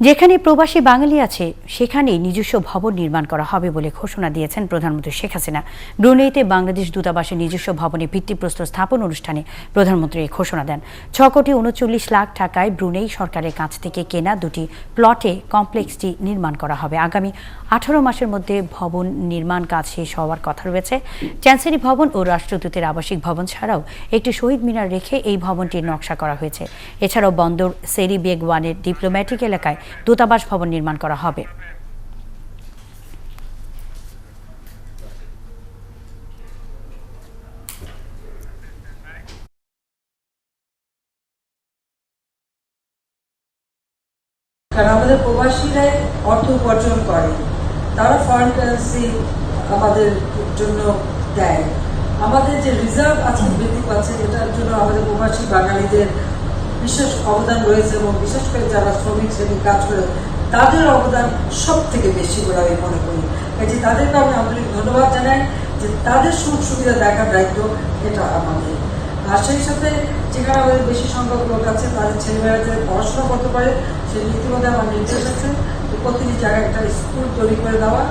যেখানে প্রবাসী বাঙালি আছে সেখানেই নিজস্ব ভবন নির্মাণ করা হবে বলে ঘোষণা দিয়েছেন প্রধানমন্ত্রী শেখ হাসিনা। ব্রুনেইতে বাংলাদেশ দূতাবাসের নিজস্ব ভবনে ভিত্তিপ্রস্তর স্থাপন অনুষ্ঠানে প্রধানমন্ত্রী এই ঘোষণা দেন। ৬,৩৯,০০,০০০ টাকায় ব্রুনেই সরকারের কাছ থেকে কেনা দুটি প্লটে কমপ্লেক্সটি নির্মাণ করা হবে। আগামী ১৮ মাসের মধ্যে ভবন নির্মাণ কাজ শেষ হওয়ার কথা রয়েছে। চ্যান্সেরি ভবন ও রাষ্ট্রদূতের আবাসিক ভবন ছাড়াও একটি শহীদ মিনার রেখে এই ভবনটির নকশা করা হয়েছে। এছাড়াও বন্দর সেরি বেগওয়ানের ডিপ্লোম্যাটিক এলাকায় দূতাবাস ভবন নির্মাণ করা হবে। কারণ আমাদের প্রবাসীরাই অর্থ উপার্জন করে, তারা ফরেন কারেন্সি আমাদের জন্য দেয়। আমাদের যে রিজার্ভ আজকে বৃদ্ধি পাচ্ছে, এটার জন্য আমাদের প্রবাসী বাঙালিদের বিশেষ অবদান রয়েছে এবং বিশেষ করে যারা শ্রমিক শ্রেণীর কাজ করে তাদের অবদান সব থেকে বেশি বলে আমি মনে করি। কাজে তাদেরকে আমি আন্তরিক ধন্যবাদ জানাই যে তাদের সুখ সুবিধা দেখার দায়িত্ব এটা আমাদের। আর সেই সাথে যেখানে আমাদের বেশি সংখ্যক লোক আছে তাদের ছেলেমেয়েরা যাতে পড়াশোনা করতে পারে, সেই ইতিমধ্যে আমার নির্দেশ আছে যে প্রতিটি জায়গায় একটা স্কুল তৈরি করে দেওয়া।